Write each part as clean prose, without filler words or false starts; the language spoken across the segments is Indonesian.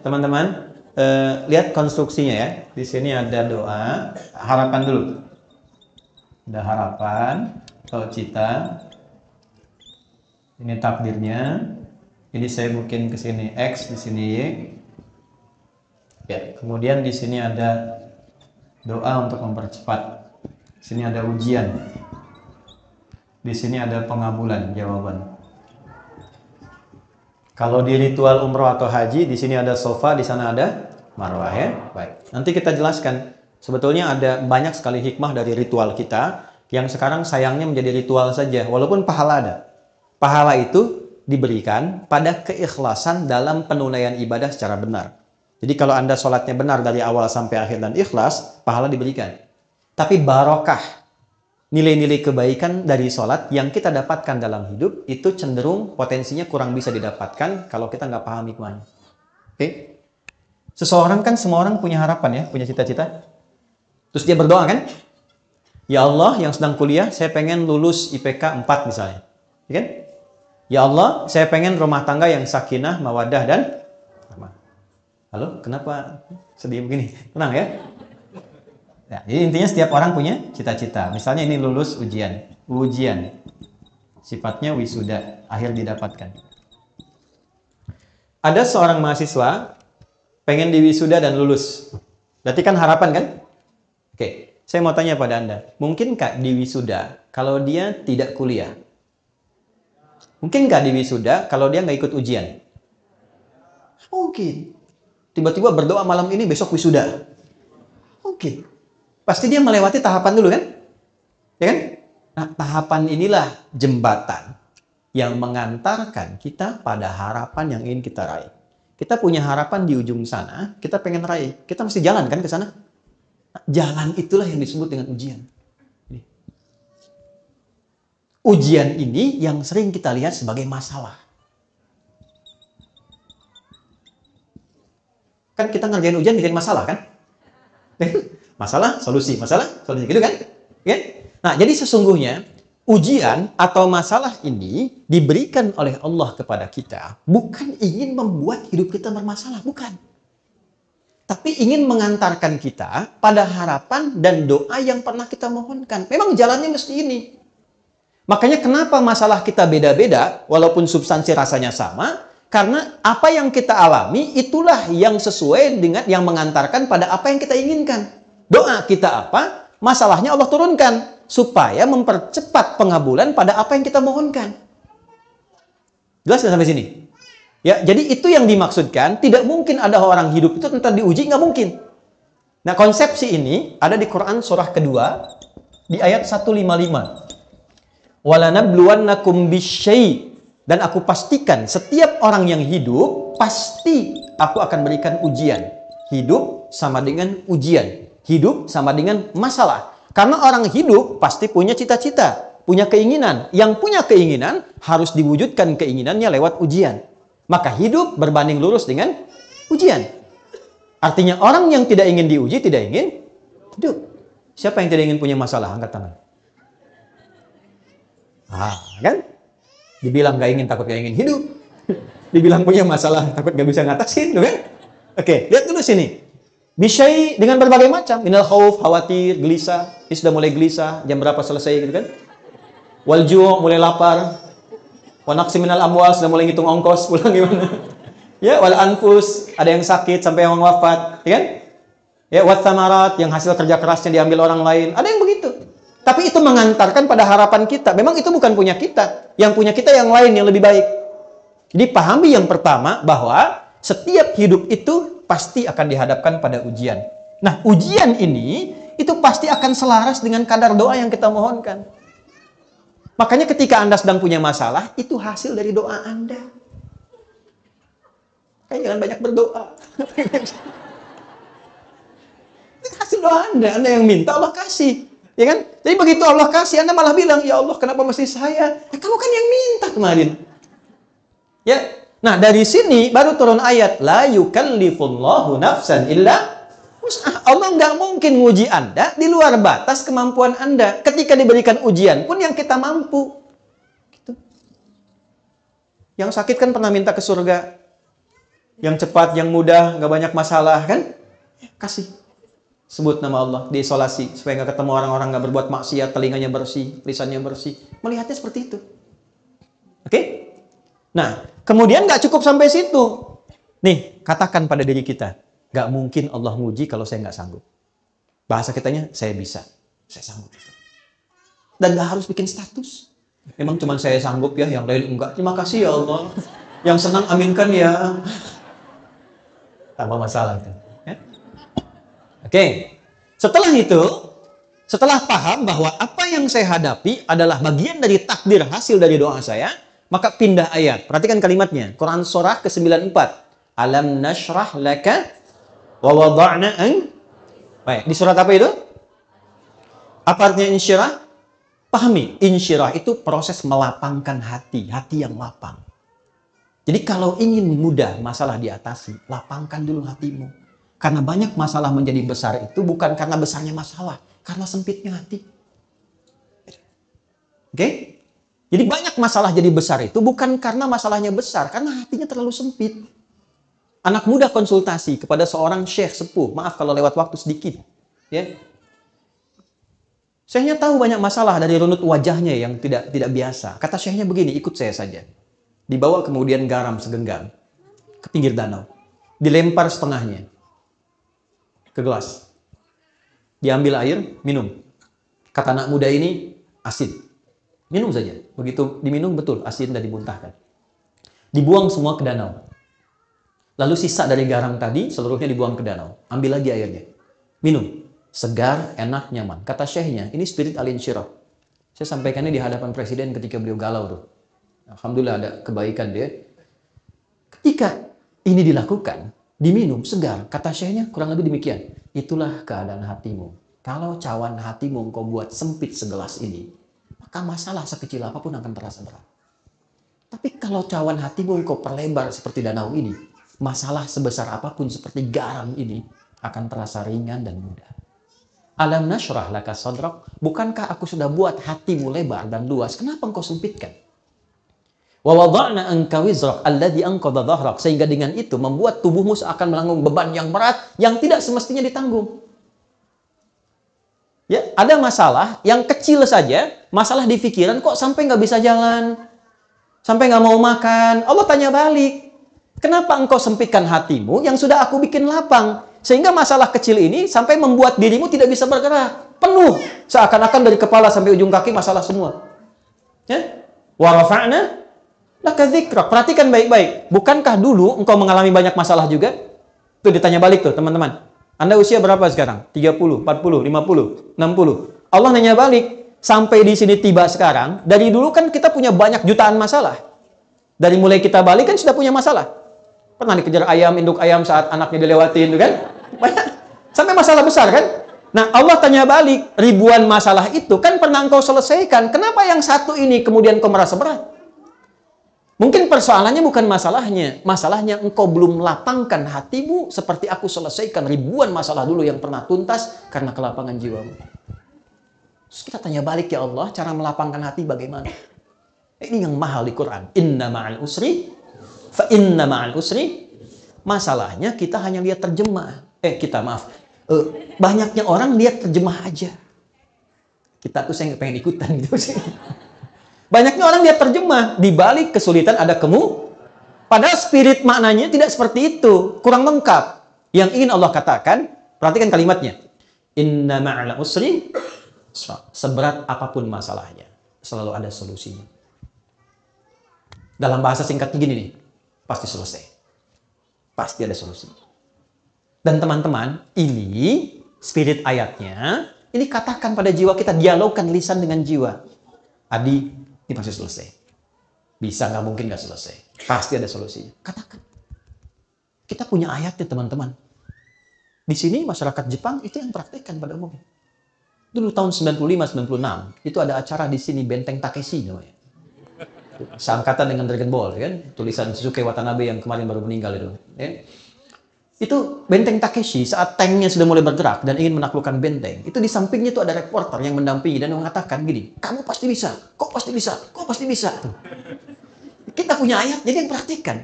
teman-teman, lihat konstruksinya ya. Di sini ada doa, harapan dulu. Ada harapan, cita. Ini takdirnya. Jadi saya bikin ke sini X, di sini Y. Ya, kemudian di sini ada doa untuk mempercepat. Di sini ada ujian. Di sini ada pengabulan jawaban. Kalau di ritual umroh atau haji, di sini ada sofa, di sana ada marwah ya. Baik. Nanti kita jelaskan. Sebetulnya ada banyak sekali hikmah dari ritual kita yang sekarang sayangnya menjadi ritual saja, walaupun pahala ada. Pahala itu diberikan pada keikhlasan dalam penunaian ibadah secara benar. Jadi kalau Anda sholatnya benar dari awal sampai akhir dan ikhlas, pahala diberikan. Tapi barokah, nilai-nilai kebaikan dari sholat yang kita dapatkan dalam hidup, itu cenderung potensinya kurang bisa didapatkan kalau kita nggak paham hikmahnya. Oke? Seseorang kan, semua orang punya harapan ya, punya cita-cita. Terus dia berdoa kan? Ya Allah, yang sedang kuliah, saya pengen lulus IPK 4 misalnya. Ya kan? Ya Allah, saya pengen rumah tangga yang sakinah, mawadah, dan rahmah. Halo, kenapa sedih begini? Tenang ya. Ya, jadi intinya setiap orang punya cita-cita. Misalnya ini lulus ujian. Sifatnya wisuda, akhir didapatkan. Ada seorang mahasiswa pengen diwisuda dan lulus. Berarti kan harapan kan? Oke, saya mau tanya pada Anda. Mungkinkah diwisuda kalau dia tidak kuliah? Mungkinkah diwisuda kalau dia nggak ikut ujian? Mungkin. Tiba-tiba berdoa malam ini, besok wisuda. Mungkin. Pasti dia melewati tahapan dulu kan? Ya kan? Nah, tahapan inilah jembatan yang mengantarkan kita pada harapan yang ingin kita raih. Kita punya harapan di ujung sana, kita pengen raih. Kita mesti jalan kan ke sana? Nah, jalan itulah yang disebut dengan ujian. Ujian ini yang sering kita lihat sebagai masalah. Kan kita ngerjain ujian bikin masalah kan? Masalah, solusi, gitu kan? Ya? Nah, jadi sesungguhnya ujian atau masalah ini diberikan oleh Allah kepada kita bukan ingin membuat hidup kita bermasalah, bukan. Tapi ingin mengantarkan kita pada harapan dan doa yang pernah kita mohonkan. Memang jalannya mesti ini. Makanya kenapa masalah kita beda-beda, walaupun substansi rasanya sama, karena apa yang kita alami itulah yang sesuai dengan yang mengantarkan pada apa yang kita inginkan. Doa kita apa? Masalahnya Allah turunkan supaya mempercepat pengabulan pada apa yang kita mohonkan. Jelas nggak sampai sini? Ya, jadi itu yang dimaksudkan. Tidak mungkin ada orang hidup itu tentang diuji, nggak mungkin. Nah, konsepsi ini ada di Quran surah kedua di ayat 155. Walanabluwannakum bisyai, dan aku pastikan setiap orang yang hidup pasti aku akan berikan ujian. Hidup sama dengan ujian. Hidup sama dengan masalah. Karena orang hidup pasti punya cita-cita, punya keinginan. Yang punya keinginan harus diwujudkan keinginannya lewat ujian. Maka hidup berbanding lurus dengan ujian. Artinya orang yang tidak ingin diuji tidak ingin hidup. Siapa yang tidak ingin punya masalah? Angkat tangan. Kan? Dibilang gak ingin, takut gak ingin hidup. Dibilang punya masalah, takut gak bisa ngatasin, kan? Oke, lihat dulu sini. Bisyai dengan berbagai macam. Minal khauf, khawatir, gelisah. Ini sudah mulai gelisah, jam berapa selesai gitu kan? Walju' mulai lapar. Wa naqsi minal amwal, sudah mulai ngitung ongkos, pulang gimana? Ya, wal anfus, ada yang sakit sampai yang wafat, ya kan? Ya, wat samarat, yang hasil kerja kerasnya diambil orang lain. Ada yang begitu. Tapi itu mengantarkan pada harapan kita. Memang itu bukan punya kita. Yang punya kita yang lain, yang lebih baik. Jadi pahami yang pertama bahwa setiap hidup itu pasti akan dihadapkan pada ujian. Nah, ujian ini itu pasti akan selaras dengan kadar doa yang kita mohonkan. Makanya ketika Anda sedang punya masalah, itu hasil dari doa Anda. Kayak jangan banyak berdoa. Itu hasil doa Anda yang minta Allah kasih. Ya kan? Jadi begitu Allah kasih, Anda malah bilang, ya Allah, kenapa mesti saya? Kamu kan yang minta kemarin. Ya. Nah, dari sini baru turun ayat, la yukallifullahu nafsan illa wus'aha. Allah nggak mungkin nguji Anda di luar batas kemampuan Anda. Ketika diberikan ujian pun yang kita mampu. Gitu. Yang sakit kan pernah minta ke surga. Yang cepat, yang mudah, nggak banyak masalah kan? Kasih. Sebut nama Allah, diisolasi supaya nggak ketemu orang-orang, nggak berbuat maksiat, telinganya bersih, lisannya bersih. Melihatnya seperti itu. Oke? Nah, kemudian nggak cukup sampai situ. Nih, katakan pada diri kita, nggak mungkin Allah nguji kalau saya nggak sanggup. Bahasa kitanya, saya bisa, saya sanggup. Dan nggak harus bikin status. Memang cuma saya sanggup ya, yang lain enggak. Terima kasih ya Allah. Yang senang aminkan ya. Tambah masalah itu. Ya? Oke, setelah itu, setelah paham bahwa apa yang saya hadapi adalah bagian dari takdir hasil dari doa saya, maka pindah ayat. Perhatikan kalimatnya. Quran surah ke-94. Alam nashrah laka wa wada'na an. Baik, di surat apa itu? Apa artinya insyirah? Pahami, insyirah itu proses melapangkan hati, hati yang lapang. Jadi kalau ingin mudah masalah diatasi, lapangkan dulu hatimu. Karena banyak masalah menjadi besar itu bukan karena besarnya masalah, karena sempitnya hati. Oke? Jadi banyak masalah jadi besar itu bukan karena masalahnya besar, karena hatinya terlalu sempit. Anak muda konsultasi kepada seorang syekh sepuh, maaf kalau lewat waktu sedikit. Ya. Syekhnya tahu banyak masalah dari runut wajahnya yang tidak biasa. Kata syekhnya begini, ikut saya saja. Dibawa kemudian garam segenggam ke pinggir danau. Dilempar setengahnya ke gelas. Diambil air, minum. Kata anak muda ini, asin. Minum saja. Begitu diminum, betul, asin dan dimuntahkan. Dibuang semua ke danau. Lalu sisa dari garam tadi, seluruhnya dibuang ke danau. Ambil lagi airnya. Minum. Segar, enak, nyaman. Kata syekhnya, ini spirit al-insyirah. Saya sampaikannya di hadapan presiden ketika beliau galau tuh. Alhamdulillah ada kebaikan dia. Ketika ini dilakukan, diminum, segar. Kata syekhnya kurang lebih demikian. Itulah keadaan hatimu. Kalau cawan hatimu engkau buat sempit segelas ini, maka masalah sekecil apapun akan terasa berat. Tapi kalau cawan hatimu engkau perlebar seperti danau ini, masalah sebesar apapun seperti garam ini akan terasa ringan dan mudah. Alam nashrah laka sadrak, bukankah aku sudah buat hatimu lebar dan luas? Kenapa engkau sempitkan? Wa wada'na anka wizrak alladhi anqadha dhahrak, sehingga dengan itu membuat tubuhmu seakan menanggung beban yang berat yang tidak semestinya ditanggung. Ya, ada masalah yang kecil saja, masalah di pikiran kok sampai nggak bisa jalan, sampai nggak mau makan. Allah tanya balik, kenapa engkau sempitkan hatimu yang sudah aku bikin lapang? Sehingga masalah kecil ini sampai membuat dirimu tidak bisa bergerak. Penuh. Seakan-akan dari kepala sampai ujung kaki masalah semua. Ya? Wa rafa'na laka dzikrak. Perhatikan baik-baik. Bukankah dulu engkau mengalami banyak masalah juga? Tuh ditanya balik tuh teman-teman. Anda usia berapa sekarang? 30, 40, 50, 60. Allah nanya balik. Sampai di sini tiba sekarang. Dari dulu kan kita punya banyak jutaan masalah. Dari mulai kita balik kan sudah punya masalah. Pernah dikejar ayam, induk ayam saat anaknya dilewatin, kan? Banyak. Sampai masalah besar, kan? Nah, Allah tanya balik, ribuan masalah itu kan pernah engkau selesaikan. Kenapa yang satu ini kemudian kau merasa berat? Mungkin persoalannya bukan masalahnya. Masalahnya engkau belum lapangkan hatimu seperti aku selesaikan ribuan masalah dulu yang pernah tuntas karena kelapangan jiwamu. Terus kita tanya balik, ya Allah, cara melapangkan hati bagaimana? Ini yang mahal di Quran. Inna ma'al usri fa inna ma'al usri. Masalahnya kita hanya lihat terjemah. Banyaknya orang lihat terjemah aja. Kita tuh saya nggak pengen ikutan gitu sih. Banyaknya orang lihat terjemah. Di balik kesulitan ada padahal spirit maknanya tidak seperti itu. Kurang lengkap. Yang ingin Allah katakan, perhatikan kalimatnya. Inna ma'al usri. Seberat apapun masalahnya, selalu ada solusinya. Dalam bahasa singkatnya gini nih. Pasti selesai. Pasti ada solusi. Dan teman-teman, ini spirit ayatnya, ini katakan pada jiwa kita, dialogkan lisan dengan jiwa. Adi, ini pasti selesai. Bisa, nggak mungkin nggak selesai. Pasti ada solusinya. Katakan. Kita punya ayatnya, teman-teman. Di sini masyarakat Jepang itu yang praktekkan pada umumnya. Dulu tahun 95-96, itu ada acara di sini, Benteng Takeshi namanya. Seangkatan dengan Dragon Ball, kan? Tulisan Suzuki Watanabe yang kemarin baru meninggal itu. Ya? Itu Benteng Takeshi saat tanknya sudah mulai bergerak dan ingin menaklukkan benteng. Itu di sampingnya itu ada reporter yang mendampingi dan mengatakan gini, kamu pasti bisa, kok pasti bisa, kok pasti bisa. Kita punya ayat, jadi yang perhatikan.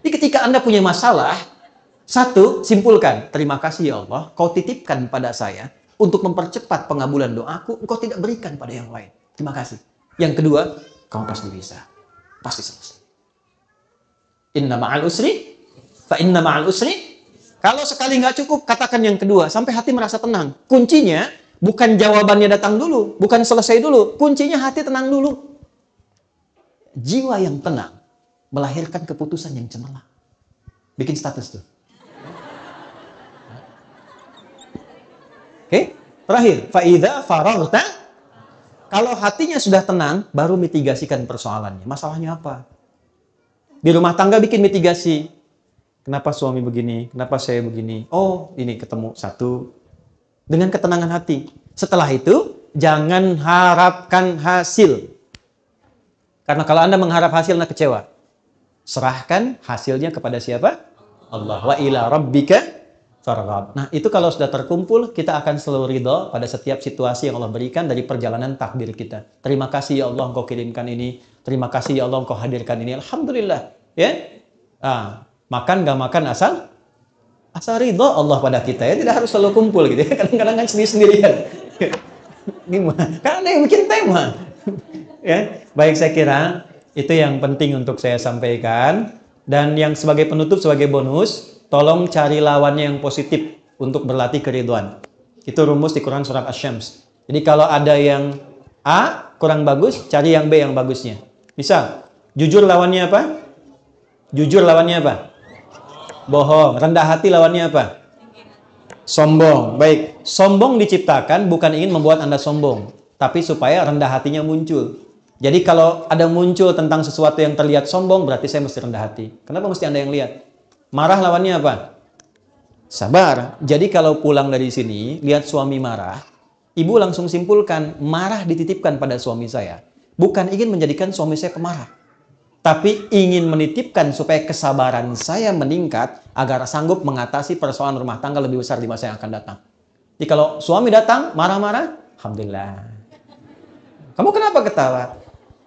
Jadi ketika Anda punya masalah, satu, simpulkan, terima kasih ya Allah, kau titipkan pada saya untuk mempercepat pengabulan doaku, engkau tidak berikan pada yang lain. Terima kasih. Yang kedua, kamu pasti bisa. Pasti selesai. Inna ma'al usri, fa inna ma'al usri. Kalau sekali nggak cukup, katakan yang kedua, sampai hati merasa tenang. Kuncinya, bukan jawabannya datang dulu, bukan selesai dulu. Kuncinya hati tenang dulu. Jiwa yang tenang melahirkan keputusan yang cemerlang. Bikin status tuh. Oke, terakhir, faida faragta. Kalau hatinya sudah tenang, baru mitigasikan persoalannya. Masalahnya apa? Di rumah tangga bikin mitigasi. Kenapa suami begini? Kenapa saya begini? Oh, ini ketemu satu. Dengan ketenangan hati. Setelah itu, jangan harapkan hasil. Karena kalau Anda mengharap hasil, Anda kecewa. Serahkan hasilnya kepada siapa? Allah. Wa ila rabbika farghab. Nah, itu kalau sudah terkumpul, kita akan selalu ridho pada setiap situasi yang Allah berikan dari perjalanan takdir kita. Terima kasih ya Allah Engkau kirimkan ini. Terima kasih ya Allah Engkau hadirkan ini. Alhamdulillah. Ya. Makan gak makan asal ridho Allah pada kita ya, tidak harus selalu kumpul gitu ya. Kadang-kadang kan sendiri-sendirian. Gimana? Kan ada yang bikin tema. Ya, baik, saya kira itu yang penting untuk saya sampaikan. Dan yang sebagai penutup, sebagai bonus, tolong cari lawannya yang positif untuk berlatih keridhaan. Itu rumus di Quran surat Asy-Syams. Jadi kalau ada yang A kurang bagus, cari yang B yang bagusnya. Misal, jujur lawannya apa? Jujur lawannya apa? Bohong. Rendah hati lawannya apa? Sombong. Baik, sombong diciptakan bukan ingin membuat Anda sombong, tapi supaya rendah hatinya muncul. Jadi kalau ada muncul tentang sesuatu yang terlihat sombong, berarti saya mesti rendah hati. Kenapa mesti Anda yang lihat? Marah lawannya apa? Sabar. Jadi kalau pulang dari sini, lihat suami marah, ibu langsung simpulkan, marah dititipkan pada suami saya. Bukan ingin menjadikan suami saya pemarah, tapi ingin menitipkan supaya kesabaran saya meningkat agar sanggup mengatasi persoalan rumah tangga lebih besar di masa yang akan datang. Jadi kalau suami datang marah-marah, alhamdulillah. Kamu kenapa ketawa?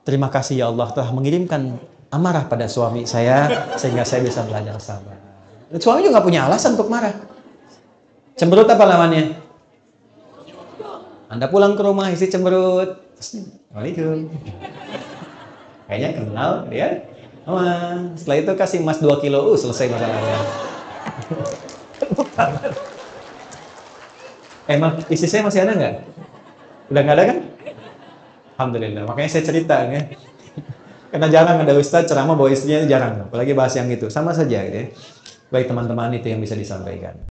Terima kasih ya Allah telah mengirimkan amarah pada suami saya sehingga saya bisa belajar sabar. Dan suami juga nggak punya alasan untuk marah. Cemberut apa lawannya? Anda pulang ke rumah isi cemberut. Waalaikumsalam. Kayaknya kenal dia. Setelah itu kasih emas 2 kilo, selesai masalahnya. Emang istri saya masih ada nggak? Udah nggak ada kan? Alhamdulillah. Makanya saya cerita ya. Karena jarang ada ustadz ceramah bawa istrinya, jarang. Apalagi bahas yang itu. Sama saja gitu ya. Baik teman-teman, itu yang bisa disampaikan.